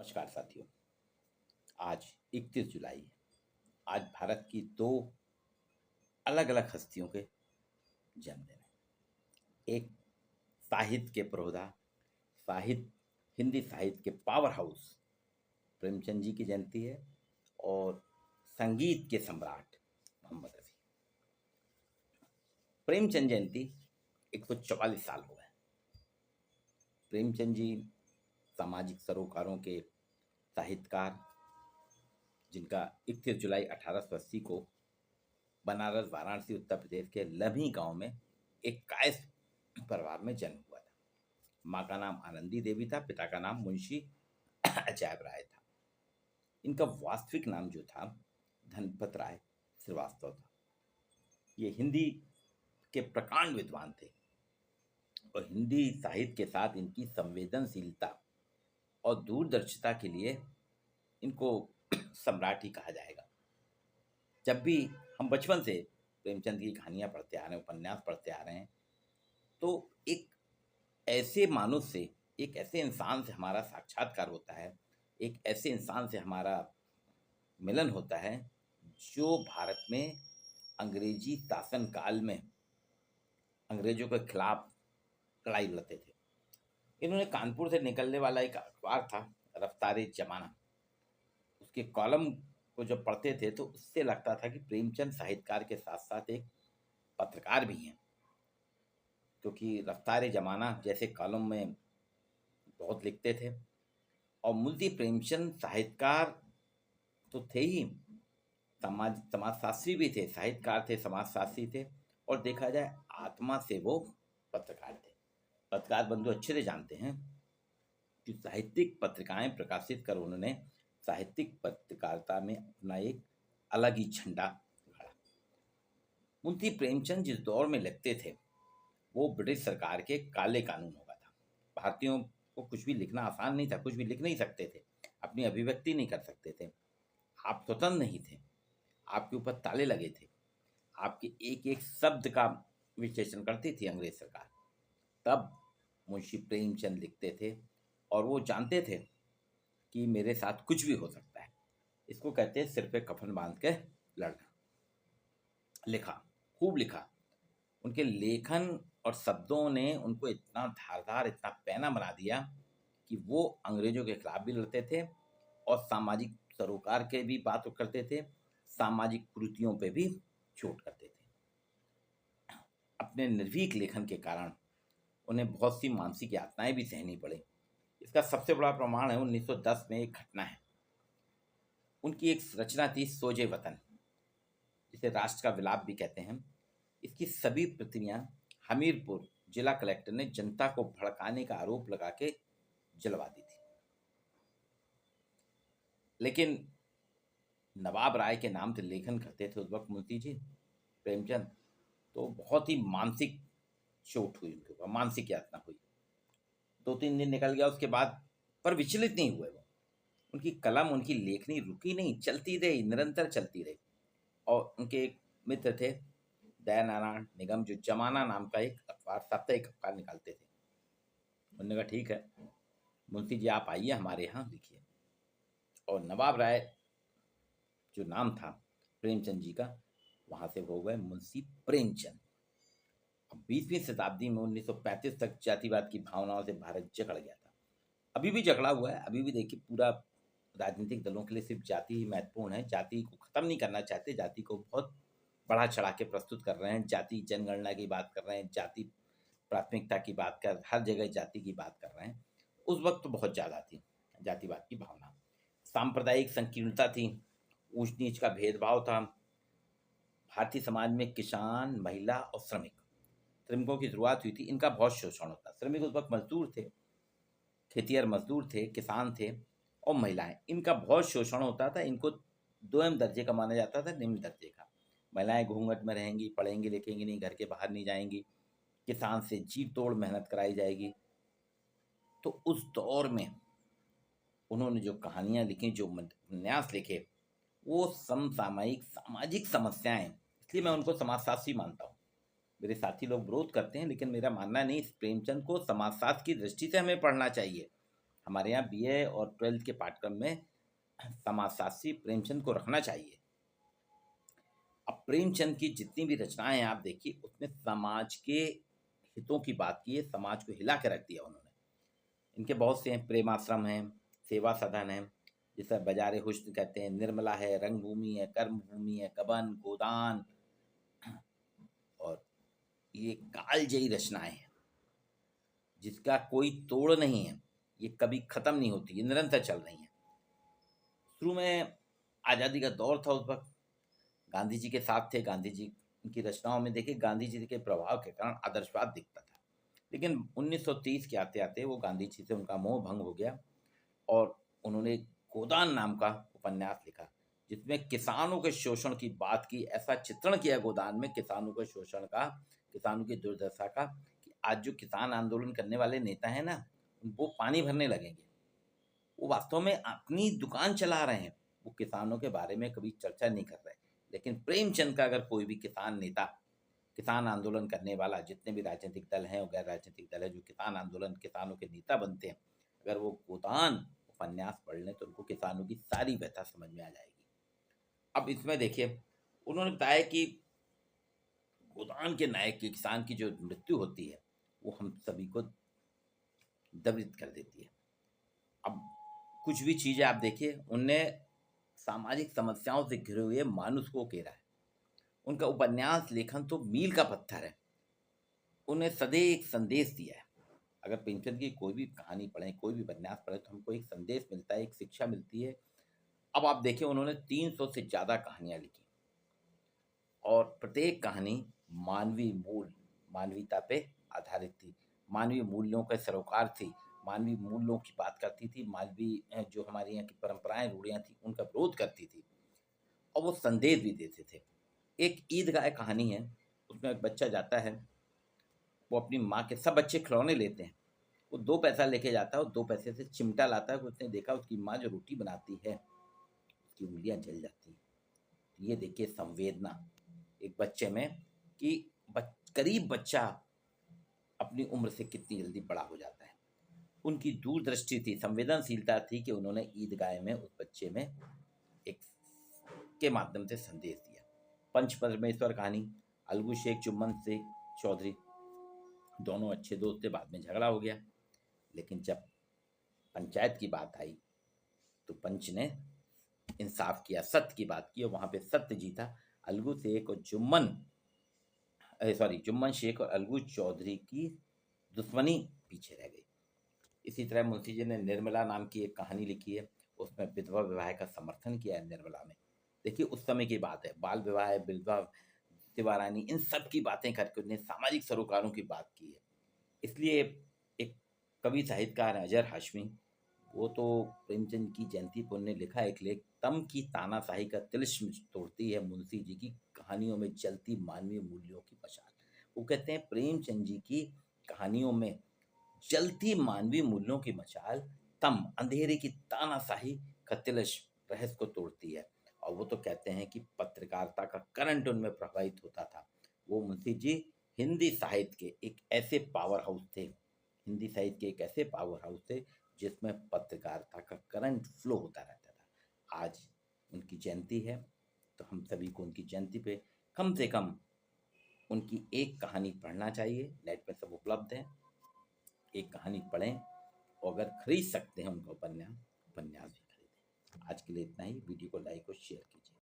नमस्कार साथियों। आज 31 जुलाई है। आज भारत की दो अलग अलग हस्तियों के जन्मदिन है। एक साहित्य के प्रोधा, साहित्य हिंदी साहित्य के पावर हाउस प्रेमचंद जी की जयंती है और संगीत के सम्राट मोहम्मद रफ़ी। प्रेमचंद जयंती 144 साल हो गए। प्रेमचंद जी सामाजिक सरोकारों के साहित्यकार, जिनका 31 जुलाई 1880 को बनारस वाराणसी उत्तर प्रदेश के लम्ही गांव में एक कायस्थ परिवार में जन्म हुआ था। माँ का नाम आनंदी देवी था, पिता का नाम मुंशी अजैब राय था। इनका वास्तविक नाम जो था धनपत राय श्रीवास्तव था। ये हिंदी के प्रकांड विद्वान थे और हिंदी साहित्य के साथ इनकी संवेदनशीलता और दूरदर्शिता के लिए इनको सम्राट ही कहा जाएगा। जब भी हम बचपन से प्रेमचंद की कहानियाँ पढ़ते आ रहे हैं, उपन्यास पढ़ते आ रहे हैं, तो एक ऐसे मानुष से, एक ऐसे इंसान से हमारा साक्षात्कार होता है, एक ऐसे इंसान से हमारा मिलन होता है जो भारत में अंग्रेजी शासन काल में अंग्रेजों के खिलाफ लड़ाई लड़ते थे। इन्होंने कानपुर से निकलने वाला एक अखबार था रफ्तार जमाना, उसके कॉलम को जब पढ़ते थे तो उससे लगता था कि प्रेमचंद साहित्यकार के साथ साथ एक पत्रकार भी हैं, क्योंकि रफ्तार जमाना जैसे कॉलम में बहुत लिखते थे। और मुंशी प्रेमचंद साहित्यकार तो थे ही, समाजशास्त्री भी थे, साहित्यकार थे, समाजशास्त्री थे, और देखा जाए आत्मा से वो पत्रकार थे। पत्रकार बंधु अच्छे से जानते हैं कि साहित्यिक पत्रिकाएं प्रकाशित कर उन्होंने साहित्यिक पत्रकारिता में अपना एक अलग ही झंडा गाड़ा। मुंशी प्रेमचंद जिस दौर में लिखते थे वो ब्रिटिश सरकार के काले कानून होगा था। भारतीयों को कुछ भी लिखना आसान नहीं था, कुछ भी लिख नहीं सकते थे, अपनी अभिव्यक्ति नहीं कर सकते थे, आप स्वतंत्र नहीं थे, आपके ऊपर ताले लगे थे, आपके एक एक शब्द का विश्लेषण करती थी अंग्रेज सरकार। तब मुंशी प्रेमचंद लिखते थे और वो जानते थे कि मेरे साथ कुछ भी हो सकता है। इसको कहते हैं सिर पे कफन बांध के लड़ना। लिखा, खूब लिखा। उनके लेखन और शब्दों ने उनको इतना धारदार, इतना पैना बना दिया कि वो अंग्रेजों के खिलाफ भी लड़ते थे और सामाजिक सरोकार के भी बात करते थे, सामाजिक कुरीतियों पे भी चोट करते थे। अपने निर्भीक लेखन के कारण उन्हें बहुत सी मानसिक यातनाएं भी सहनी पड़ी। इसका सबसे बड़ा प्रमाण है 1910 में एक घटना है। उनकी एक रचना थी सोजे वतन, जिसे राष्ट्र का विलाप भी कहते हैं। इसकी सभी प्रतियां हमीरपुर जिला कलेक्टर ने जनता को भड़काने का आरोप लगा के जलवा दी थी। लेकिन नवाब राय के नाम से लेखन करते थे उस वक्त मुंशी जी प्रेमचंद, तो बहुत ही मानसिक चोट हुई उनके ऊपर, मानसिक यातना हुई। 2-3 दिन निकल गया उसके बाद, पर विचलित नहीं हुए वो। उनकी कलम, उनकी लेखनी रुकी नहीं, चलती रही, निरंतर चलती रही। और उनके एक मित्र थे दयानारायण निगम, जो जमाना नाम का एक अखबार, साप्ताहिक अखबार निकालते थे। उन्होंने कहा ठीक है मुंशी जी, आप आइए हमारे यहाँ लिखिए। और नवाब राय जो नाम था प्रेमचंद जी का, वहाँ से हो गए मुंशी प्रेमचंद। अब 20वीं शताब्दी में 1935 तक जातिवाद की भावनाओं से भारत जकड़ गया था। अभी भी जकड़ा हुआ है। अभी भी देखिए, पूरा राजनीतिक दलों के लिए सिर्फ जाति ही महत्वपूर्ण है। जाति को ख़त्म नहीं करना चाहते, जाति को बहुत बढ़ा चढ़ा के प्रस्तुत कर रहे हैं, जाति जनगणना की बात कर रहे हैं, जाति प्राथमिकता की बात कर, हर जगह जाति की बात कर रहे हैं। उस वक्त तो बहुत ज़्यादा थी जातिवाद की भावना, सांप्रदायिक संकीर्णता थी, ऊंच नीच का भेदभाव था। भारतीय समाज में किसान, महिला और श्रमिकों की शुरुआत हुई थी। इनका बहुत शोषण होता। श्रमिक उस वक्त मजदूर थे, खेतिहर मजदूर थे, किसान थे, और महिलाएं, इनका बहुत शोषण होता था। इनको दोयम दर्जे का माना जाता था, निम्न दर्जे का। महिलाएं घूंघट में रहेंगी, पढ़ेंगी लिखेंगी नहीं, घर के बाहर नहीं जाएंगी, किसान से जी तोड़ मेहनत कराई जाएगी। तो उस दौर में उन्होंने जो कहानियाँ लिखी, जो उपन्यास लिखे, वो समसामयिक सामाजिक समस्याएं, इसलिए मैं उनको समाजशास्त्री मानता हूँ। मेरे साथी लोग विरोध करते हैं, लेकिन मेरा मानना नहीं, प्रेमचंद को समाजशास्त्र की दृष्टि से हमें पढ़ना चाहिए। हमारे यहाँ बीए और 12th के पाठ्यक्रम में समाजशास्त्री प्रेमचंद को रखना चाहिए। अब प्रेमचंद की जितनी भी रचनाएं हैं आप देखिए, उसमें समाज के हितों की बात की है, समाज को हिला के रख दिया उन्होंने। इनके बहुत से हैं, प्रेमाश्रम हैं, सेवा सदन है, जिसे बाजारे हुस्न कहते हैं, निर्मला है, रंगभूमि है, कर्मभूमि है, कबन, गोदान, और ये कालजयी रचनाएं हैं जिसका कोई तोड़ नहीं है, ये कभी खत्म नहीं होती, ये निरंतर चल रही हैं। शुरू में आज़ादी का दौर था, उस वक्त गांधी जी के साथ थे, गांधी जी की रचनाओं में देखिए गांधी जी के प्रभाव के कारण आदर्शवाद दिखता था। लेकिन 1930 के आते आते वो गांधी जी से उनका मोह भंग हो गया और उन्होंने गोदान नाम का उपन्यास लिखा, जिसमें किसानों के शोषण की बात की, ऐसा चित्रण किया गोदान में किसानों के शोषण का, किसानों की दुर्दशा का, कि आज जो किसान आंदोलन करने वाले नेता हैं ना, वो पानी भरने लगेंगे। वो वास्तव में अपनी दुकान चला रहे हैं, वो किसानों के बारे में कभी चर्चा नहीं कर रहे। लेकिन प्रेमचंद का अगर कोई भी किसान नेता, किसान आंदोलन करने वाला, जितने भी राजनीतिक दल हैं और गैर राजनीतिक दल है जो किसान आंदोलन, किसानों के नेता बनते हैं, अगर वो गोदान उपन्यास पढ़ लें तो उनको किसानों की सारी व्यथा समझ में आ जाएगी। अब इसमें देखिए उन्होंने बताया कि गोदान के नायक की, किसान की जो मृत्यु होती है वो हम सभी को द्रवित कर देती है। अब कुछ भी चीज़ें आप देखिए, उनने सामाजिक समस्याओं से घिरे हुए मानुष को घेरा है। उनका उपन्यास लेखन तो मील का पत्थर है, उन्हें सदैव एक संदेश दिया है। अगर प्रेमचंद की कोई भी कहानी पढ़ें, कोई भी उपन्यास पढ़ें, तो हमको एक संदेश मिलता है, एक शिक्षा मिलती है। अब आप देखिए उन्होंने 300 से ज़्यादा कहानियाँ लिखी और प्रत्येक कहानी मानवीय मूल, मानवीयता पे आधारित थी, मानवीय मूल्यों के सरोकार थी, मानवीय मूल्यों की बात करती थी, मानवीय जो हमारे यहाँ की परंपराएं रूढ़ियाँ थी उनका विरोध करती थी, और वो संदेश भी देते थे। एक ईदगाह कहानी है, उसमें एक बच्चा जाता है, वो अपनी माँ के, सब बच्चे खिलौने लेते हैं, वो 2 पैसा लेके जाता है और 2 पैसे से चिमटा लाता है। उसने देखा उसकी माँ जो रोटी बनाती है उसकी उंगलियां जल जाती हैं। ये देखिए संवेदना एक बच्चे में, कि गरीब बच्चा अपनी उम्र से कितनी जल्दी बड़ा हो जाता है। उनकी दूरदृष्टि थी, संवेदनशीलता थी, कि उन्होंने ईदगाह में उस बच्चे में एक के माध्यम से संदेश दिया। पंच परमेश्वर कहानी, अलगू शेख, चुम्बन शेख चौधरी, दोनों अच्छे दोस्त थे, बाद में झगड़ा हो गया। लेकिन जब पंचायत की बात आई तो पंच ने इंसाफ किया, सत्य की बात की, और वहां पे सत्य जीता। अलगू शेख और जुम्मन शेख और अलगू चौधरी की दुश्मनी पीछे रह गई। इसी तरह मुंशी जी ने निर्मला नाम की एक कहानी लिखी है, उसमें विधवा विवाह का समर्थन किया है निर्मला में। देखिए उस समय की बात है, बाल विवाह, विधवा दीवारानी, इन सब की बातें करके उसने सामाजिक सरोकारों की बात की है। इसलिए एक कवि साहित्यकार अजहर हाशमी, वो तो प्रेमचंद की जयंती पर उन्होंने लिखा एक लेख, तम की तानाशाही का तिलिस्म तोड़ती है मुंशी जी की कहानियों में जलती मानवीय मूल्यों की मशाल। वो कहते हैं प्रेमचंद जी की कहानियों में जलती मानवीय मूल्यों की मशाल, तम अंधेरे की तानाशाही का तिलिस्म रहस्य को तोड़ती है। और वो तो कहते हैं कि पत्रकारिता का करंट उनमें प्रवाहित होता था। वो मुंशी जी हिंदी साहित्य के एक ऐसे पावर हाउस थे, हिंदी साहित्य के एक ऐसे पावर हाउस थे जिसमें पत्रकारिता का करंट फ्लो होता रहता था। आज उनकी जयंती है, तो हम सभी को उनकी जयंती पे कम से कम उनकी एक कहानी पढ़ना चाहिए। नेट पे सब उपलब्ध है, एक कहानी पढ़ें, और अगर खरीद सकते हैं उनका उपन्यास, उपन्यास भी खरीदें। आज के लिए इतना ही। वीडियो को लाइक और शेयर कीजिए।